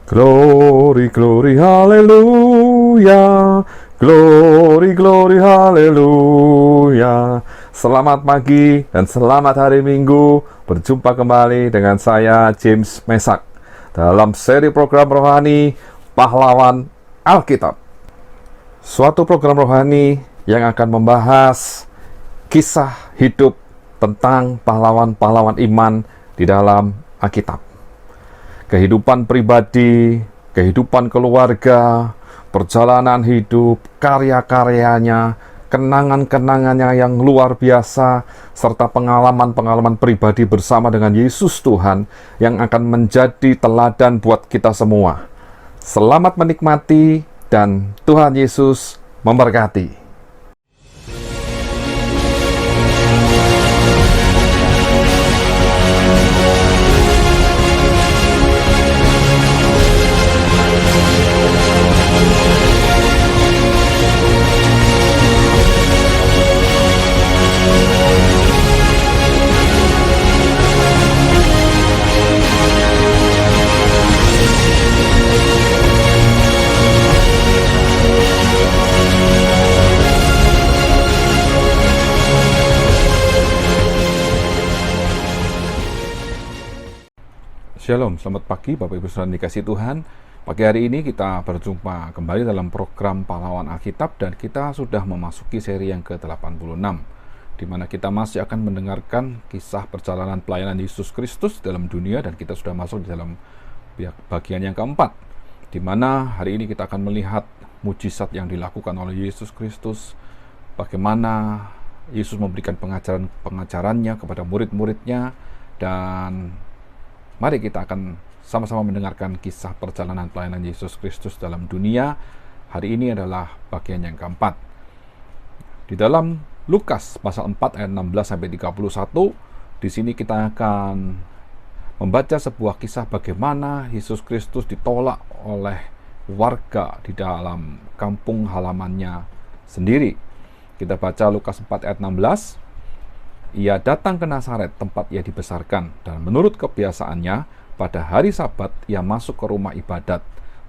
Glory, glory, haleluya. Glory, glory, haleluya. Selamat pagi dan selamat hari Minggu. Berjumpa kembali dengan saya, James Mesak, dalam seri program rohani Pahlawan Alkitab. Suatu program rohani yang akan membahas kisah hidup tentang pahlawan-pahlawan iman di dalam Alkitab. Kehidupan pribadi, kehidupan keluarga, perjalanan hidup, karya-karyanya, kenangan-kenangannya yang luar biasa, serta pengalaman-pengalaman pribadi bersama dengan Yesus Tuhan yang akan menjadi teladan buat kita semua. Selamat menikmati dan Tuhan Yesus memberkati. Shalom, selamat pagi Bapak Ibu Saudara dikasih Tuhan. Pagi hari ini kita berjumpa kembali dalam program Pahlawan Alkitab dan kita sudah memasuki seri yang ke-86, di mana kita masih akan mendengarkan kisah perjalanan pelayanan Yesus Kristus dalam dunia, dan kita sudah masuk di dalam bagian yang keempat, di mana hari ini kita akan melihat mujizat yang dilakukan oleh Yesus Kristus, bagaimana Yesus memberikan pengajarannya kepada murid-muridnya, dan mari kita akan sama-sama mendengarkan kisah perjalanan pelayanan Yesus Kristus dalam dunia. Hari ini adalah bagian yang keempat. Di dalam Lukas pasal 4 ayat 16-31, di sini kita akan membaca sebuah kisah bagaimana Yesus Kristus ditolak oleh warga di dalam kampung halamannya sendiri. Kita baca Lukas 4 ayat 16. Ia datang ke Nazaret, tempat ia dibesarkan, dan menurut kebiasaannya, pada hari Sabat ia masuk ke rumah ibadat,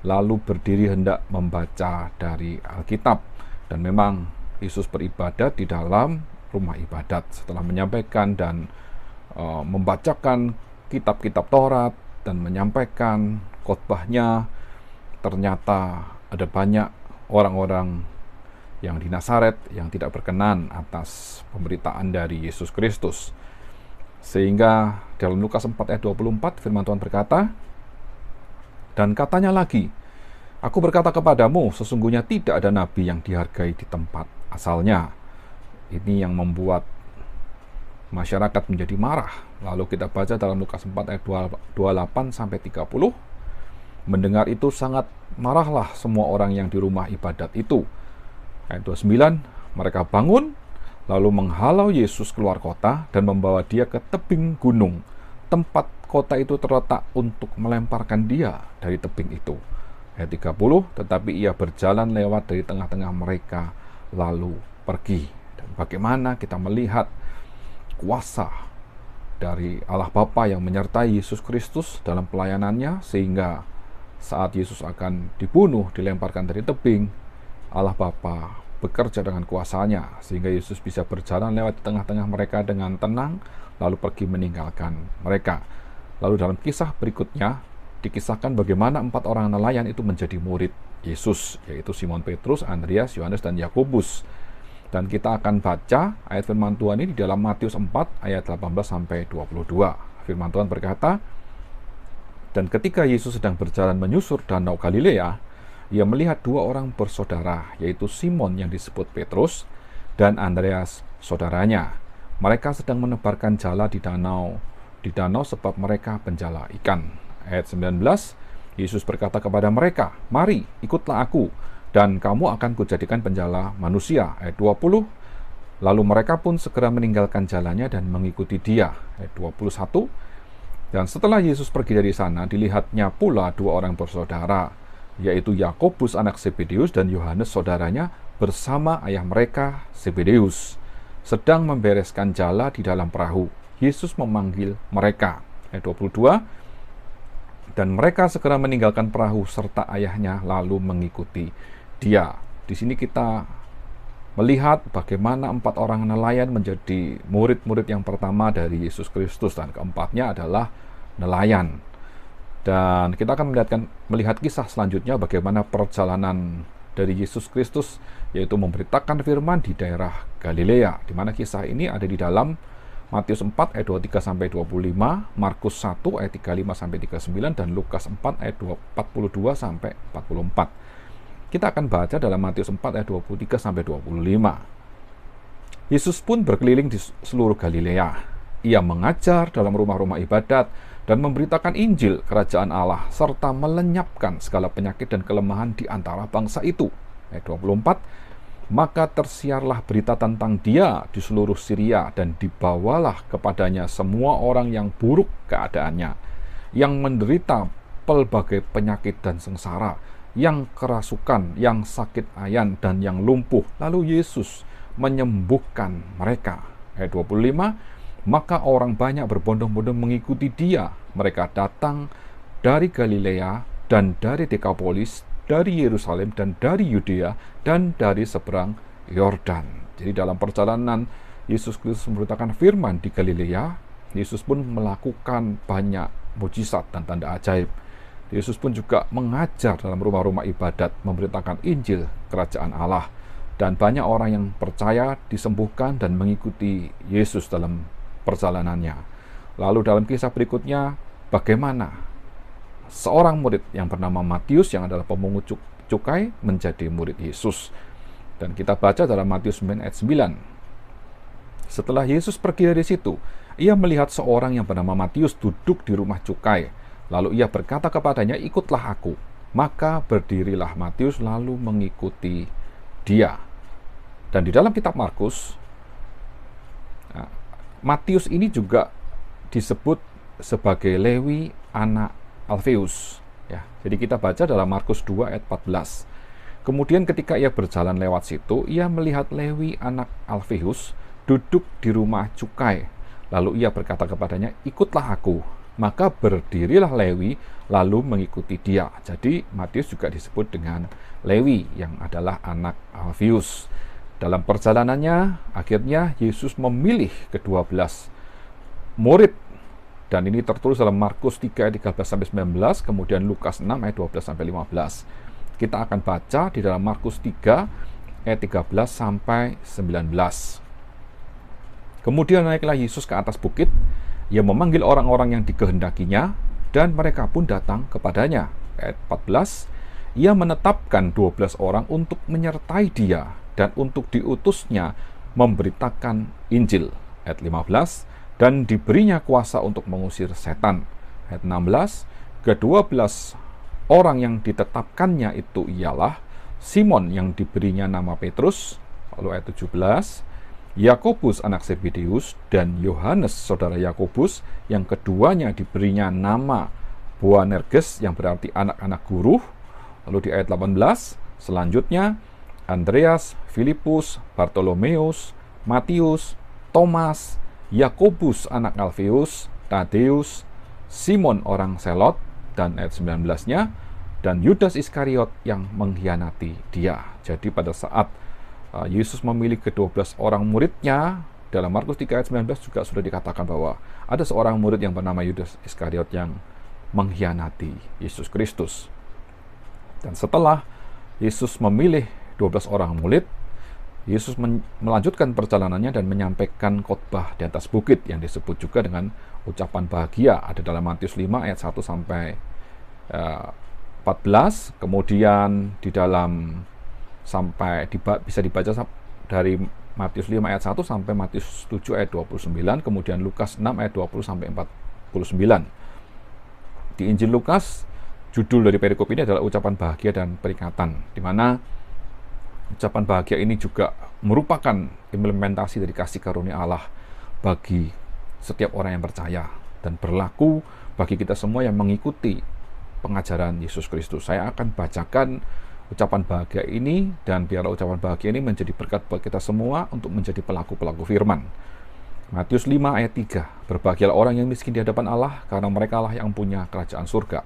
lalu berdiri hendak membaca dari Alkitab. Dan memang Yesus beribadat di dalam rumah ibadat setelah menyampaikan dan membacakan kitab-kitab Taurat dan menyampaikan khotbahnya. Ternyata ada banyak orang-orang yang di Nazaret yang tidak berkenan atas pemberitaan dari Yesus Kristus. Sehingga dalam Lukas 4 ayat 24 firman Tuhan berkata, "Dan katanya lagi, aku berkata kepadamu, sesungguhnya tidak ada nabi yang dihargai di tempat asalnya." Ini yang membuat masyarakat menjadi marah. Lalu kita baca dalam Lukas 4 ayat 28-30, mendengar itu sangat marahlah semua orang yang di rumah ibadat itu. Ayat 29, mereka bangun, lalu menghalau Yesus keluar kota dan membawa dia ke tebing gunung, tempat kota itu terletak, untuk melemparkan dia dari tebing itu. Ayat 30, tetapi ia berjalan lewat dari tengah-tengah mereka, lalu pergi. Dan bagaimana kita melihat kuasa dari Allah Bapa yang menyertai Yesus Kristus dalam pelayanannya, sehingga saat Yesus akan dibunuh, dilemparkan dari tebing, Allah Bapa bekerja dengan kuasanya sehingga Yesus bisa berjalan lewat di tengah-tengah mereka dengan tenang, lalu pergi meninggalkan mereka. Lalu dalam kisah berikutnya dikisahkan bagaimana 4 orang nelayan itu menjadi murid Yesus, yaitu Simon Petrus, Andreas, Yohanes, dan Yakobus. Dan kita akan baca ayat firman Tuhan ini di dalam Matius 4 ayat 18-22. Firman Tuhan berkata, "Dan ketika Yesus sedang berjalan menyusur danau Galilea, ia melihat 2 orang bersaudara, yaitu Simon yang disebut Petrus dan Andreas saudaranya. Mereka sedang menebarkan jala di danau sebab mereka penjala ikan." Ayat 19, Yesus berkata kepada mereka, "Mari, ikutlah aku, dan kamu akan kujadikan penjala manusia." Ayat 20, lalu mereka pun segera meninggalkan jalannya dan mengikuti dia. Ayat 21, dan setelah Yesus pergi dari sana, dilihatnya pula 2 orang bersaudara, yaitu Yakobus anak Zebedeus dan Yohanes saudaranya bersama ayah mereka Zebedeus, sedang membereskan jala di dalam perahu. Yesus memanggil mereka. Ayat 22, Dan mereka segera meninggalkan perahu serta ayahnya lalu mengikuti dia. Di sini kita melihat bagaimana 4 orang nelayan menjadi murid-murid yang pertama dari Yesus Kristus, dan keempatnya adalah nelayan. Dan kita akan melihat kisah selanjutnya bagaimana perjalanan dari Yesus Kristus, yaitu memberitakan firman di daerah Galilea, di mana kisah ini ada di dalam Matius 4 ayat 23-25, Markus 1 ayat 35-39, dan Lukas 4 ayat 42-44. Kita akan baca dalam Matius 4 ayat 23-25. Yesus pun berkeliling di seluruh Galilea. Ia mengajar dalam rumah-rumah ibadat dan memberitakan Injil Kerajaan Allah, serta melenyapkan segala penyakit dan kelemahan di antara bangsa itu. Ayat 24, maka tersiarlah berita tentang dia di seluruh Syria, dan dibawalah kepadanya semua orang yang buruk keadaannya, yang menderita pelbagai penyakit dan sengsara, yang kerasukan, yang sakit ayan, dan yang lumpuh. Lalu Yesus menyembuhkan mereka. Ayat 25, maka orang banyak berbondong-bondong mengikuti dia. Mereka datang dari Galilea dan dari Dekapolis, dari Yerusalem dan dari Yudea dan dari seberang Yordan. Jadi dalam perjalanan Yesus Kristus memberitakan firman di Galilea, Yesus pun melakukan banyak mujizat dan tanda ajaib. Yesus pun juga mengajar dalam rumah-rumah ibadat, memberitakan Injil Kerajaan Allah, dan banyak orang yang percaya, disembuhkan dan mengikuti Yesus dalam perjalanannya. Lalu dalam kisah berikutnya, bagaimana seorang murid yang bernama Matius, yang adalah pemungut cukai, menjadi murid Yesus. Dan kita baca dalam Matius 9 ayat 9. Setelah Yesus pergi dari situ, ia melihat seorang yang bernama Matius duduk di rumah cukai. Lalu ia berkata kepadanya, ikutlah aku. Maka berdirilah Matius lalu mengikuti dia. Dan di dalam kitab Markus, Matius ini juga disebut sebagai Lewi anak Alfeus. Ya, jadi kita baca dalam Markus 2 ayat 14. Kemudian ketika ia berjalan lewat situ, ia melihat Lewi anak Alfeus duduk di rumah cukai. Lalu ia berkata kepadanya, ikutlah aku. Maka berdirilah Lewi lalu mengikuti dia. Jadi Matius juga disebut dengan Lewi, yang adalah anak Alfeus. Dalam perjalanannya, akhirnya Yesus memilih ke-12 murid. Dan ini tertulis dalam Markus 3 ayat 13-19, kemudian Lukas 6 ayat 12-15. Kita akan baca di dalam Markus 3 ayat 13-19. Kemudian naiklah Yesus ke atas bukit. Ia memanggil orang-orang yang dikehendakinya, dan mereka pun datang kepadanya. Ayat 14, ia menetapkan 12 orang untuk menyertai dia, dan untuk diutusnya memberitakan Injil. Ayat 15, dan diberinya kuasa untuk mengusir setan. Ayat 16, ke-12 orang yang ditetapkannya itu ialah Simon yang diberinya nama Petrus. Lalu ayat 17, Yakobus anak Zebedeus dan Yohanes saudara Yakobus, yang keduanya diberinya nama Boanerges yang berarti anak-anak guru. Lalu di ayat 18 selanjutnya Andreas, Filipus, Bartolomeus, Matius, Thomas, Yakobus anak Alfeus, Tadeus, Simon orang Selot, dan ayat 19-nya, dan Yudas Iskariot yang mengkhianati dia. Jadi pada saat Yesus memilih ke-12 orang muridnya, dalam Markus 3 ayat 19 juga sudah dikatakan bahwa ada seorang murid yang bernama Yudas Iskariot yang mengkhianati Yesus Kristus. Dan setelah Yesus memilih 12 orang murid, Yesus melanjutkan perjalanannya dan menyampaikan khotbah di atas bukit yang disebut juga dengan ucapan bahagia. Ada dalam Matius 5 ayat 1 sampai 14, kemudian di dalam bisa dibaca dari Matius 5 ayat 1 sampai Matius 7 ayat 29, kemudian Lukas 6 ayat 20 sampai 49. Di Injil Lukas, judul dari perikop ini adalah ucapan bahagia dan peringatan, di mana ucapan bahagia ini juga merupakan implementasi dari kasih karunia Allah bagi setiap orang yang percaya dan berlaku bagi kita semua yang mengikuti pengajaran Yesus Kristus. Saya akan bacakan ucapan bahagia ini, dan biarlah ucapan bahagia ini menjadi berkat buat kita semua untuk menjadi pelaku-pelaku firman. Matius 5 ayat 3, berbahagialah orang yang miskin di hadapan Allah, karena mereka lah yang punya kerajaan surga.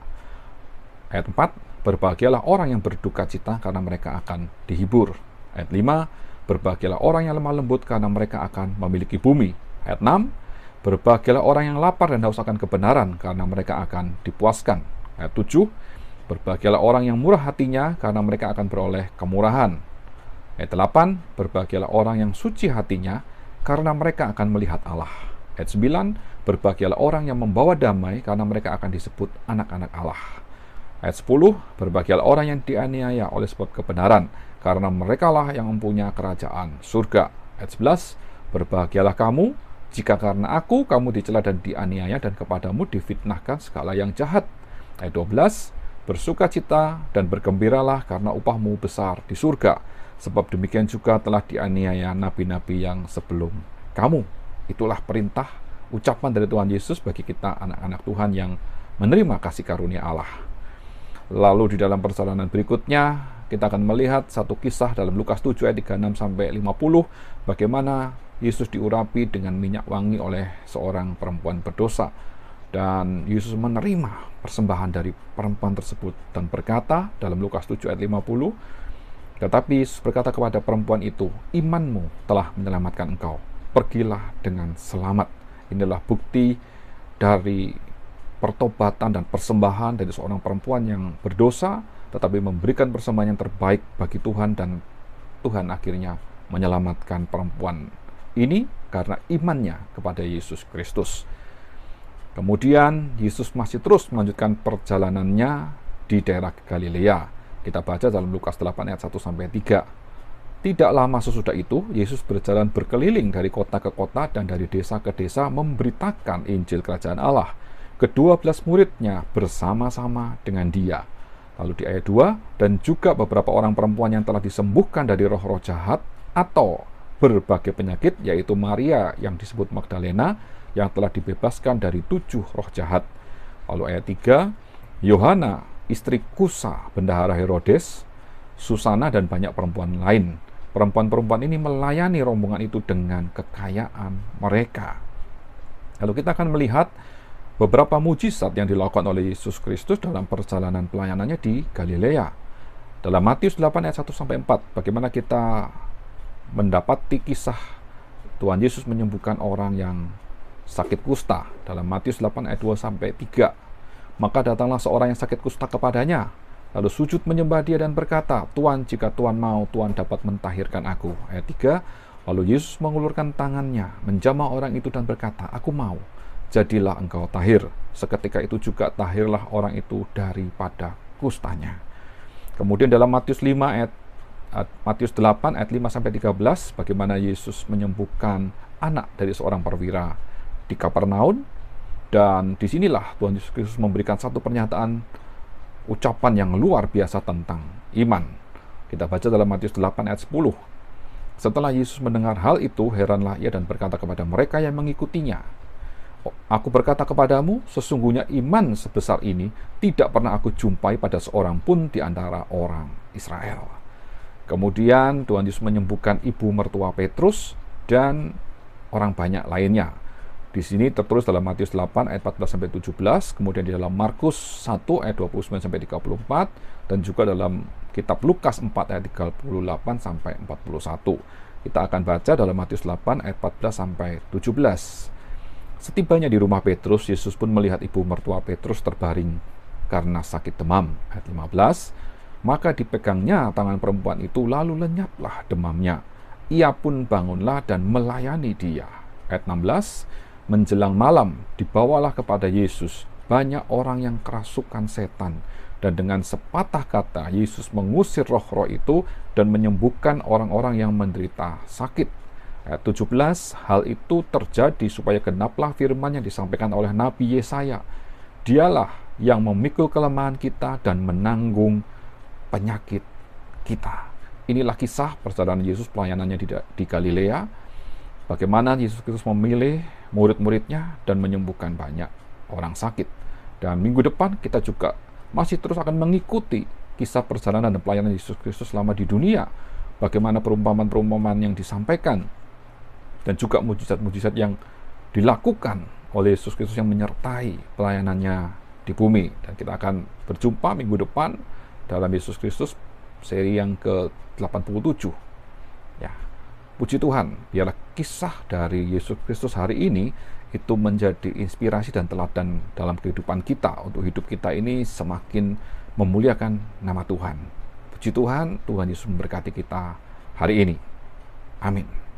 Ayat 4, berbahagialah orang yang berduka cita karena mereka akan dihibur. Ayat 5, berbahagialah orang yang lemah lembut karena mereka akan memiliki bumi. Ayat 6, berbahagialah orang yang lapar dan haus akan kebenaran karena mereka akan dipuaskan. Ayat 7, berbahagialah orang yang murah hatinya karena mereka akan beroleh kemurahan. Ayat 8, berbahagialah orang yang suci hatinya karena mereka akan melihat Allah. Ayat 9, berbahagialah orang yang membawa damai karena mereka akan disebut anak-anak Allah. Ayat 10, berbahagialah orang yang dianiaya oleh sebab kebenaran karena merekalah yang mempunyai kerajaan surga. Ayat 11, berbahagialah kamu jika karena aku kamu dicela dan dianiaya dan kepadamu difitnahkan segala yang jahat. Ayat 12, bersukacita dan bergembiralah karena upahmu besar di surga, sebab demikian juga telah dianiaya nabi-nabi yang sebelum kamu. Itulah perintah, ucapan dari Tuhan Yesus bagi kita anak-anak Tuhan yang menerima kasih karunia Allah. Lalu di dalam perjalanan berikutnya, kita akan melihat satu kisah dalam Lukas 7 ayat 36-50, bagaimana Yesus diurapi dengan minyak wangi oleh seorang perempuan berdosa. Dan Yesus menerima persembahan dari perempuan tersebut dan berkata dalam Lukas 7 ayat 50, tetapi Yesus berkata kepada perempuan itu, imanmu telah menyelamatkan engkau, pergilah dengan selamat. Inilah bukti dari pertobatan dan persembahan dari seorang perempuan yang berdosa, tetapi memberikan persembahan yang terbaik bagi Tuhan, dan Tuhan akhirnya menyelamatkan perempuan ini karena imannya kepada Yesus Kristus. Kemudian Yesus masih terus melanjutkan perjalanannya di daerah Galilea. Kita baca dalam Lukas 8 ayat 1-3. Tidak lama sesudah itu, Yesus berjalan berkeliling dari kota ke kota dan dari desa ke desa memberitakan Injil Kerajaan Allah. Ke-12 muridnya bersama-sama dengan dia. Lalu di ayat 2, dan juga beberapa orang perempuan yang telah disembuhkan dari roh-roh jahat atau berbagai penyakit, yaitu Maria yang disebut Magdalena, yang telah dibebaskan dari 7 roh jahat. Lalu ayat 3, Yohana, istri Kusa, bendahara Herodes, Susana, dan banyak perempuan lain. Perempuan-perempuan ini melayani rombongan itu dengan kekayaan mereka. Lalu kita akan melihat beberapa mujizat yang dilakukan oleh Yesus Kristus dalam perjalanan pelayanannya di Galilea. Dalam Matius 8 ayat 1-4, bagaimana kita mendapati kisah Tuhan Yesus menyembuhkan orang yang sakit kusta. Dalam Matius 8 ayat 2-3, maka datanglah seorang yang sakit kusta kepadanya, lalu sujud menyembah dia dan berkata, Tuhan, jika Tuhan mau, Tuhan dapat mentahirkan aku. Ayat 3, lalu Yesus mengulurkan tangannya, menjamah orang itu dan berkata, aku mau, jadilah engkau tahir. Seketika itu juga tahirlah orang itu daripada kustanya. Kemudian dalam Matius 8 ayat 5-13, bagaimana Yesus menyembuhkan anak dari seorang perwira di Kapernaum, dan disinilah Tuhan Yesus Kristus memberikan satu pernyataan ucapan yang luar biasa tentang iman. Kita baca dalam Matius 8 ayat 10. Setelah Yesus mendengar hal itu, heranlah ia dan berkata kepada mereka yang mengikutinya, aku berkata kepadamu, sesungguhnya iman sebesar ini tidak pernah aku jumpai pada seorang pun di antara orang Israel. Kemudian Tuhan Yesus menyembuhkan ibu mertua Petrus dan orang banyak lainnya. Di sini tertulis dalam Matius 8 ayat 14-17, kemudian di dalam Markus 1 ayat 29-34, dan juga dalam kitab Lukas 4 ayat 38-41. Kita akan baca dalam Matius 8 ayat 14-17. Setibanya di rumah Petrus, Yesus pun melihat ibu mertua Petrus terbaring karena sakit demam. Ayat 15, maka dipegangnya tangan perempuan itu, lalu lenyaplah demamnya. Ia pun bangunlah dan melayani dia. Ayat 16, menjelang malam dibawalah kepada Yesus banyak orang yang kerasukan setan, dan dengan sepatah kata Yesus mengusir roh-roh itu dan menyembuhkan orang-orang yang menderita sakit. Ayat 17, hal itu terjadi supaya genaplah firman yang disampaikan oleh Nabi Yesaya. Dialah yang memikul kelemahan kita dan menanggung penyakit kita. Inilah kisah perjalanan Yesus pelayanannya di Galilea. Bagaimana Yesus Kristus memilih murid-muridnya dan menyembuhkan banyak orang sakit. Dan minggu depan kita juga masih terus akan mengikuti kisah perjalanan dan pelayanan Yesus Kristus selama di dunia. Bagaimana perumpamaan-perumpamaan yang disampaikan dan juga mujizat-mujizat yang dilakukan oleh Yesus Kristus yang menyertai pelayanannya di bumi. Dan kita akan berjumpa minggu depan dalam Yesus Kristus seri yang ke-87. Ya, puji Tuhan, biarlah kisah dari Yesus Kristus hari ini itu menjadi inspirasi dan teladan dalam kehidupan kita, untuk hidup kita ini semakin memuliakan nama Tuhan. Puji Tuhan, Tuhan Yesus memberkati kita hari ini. Amin.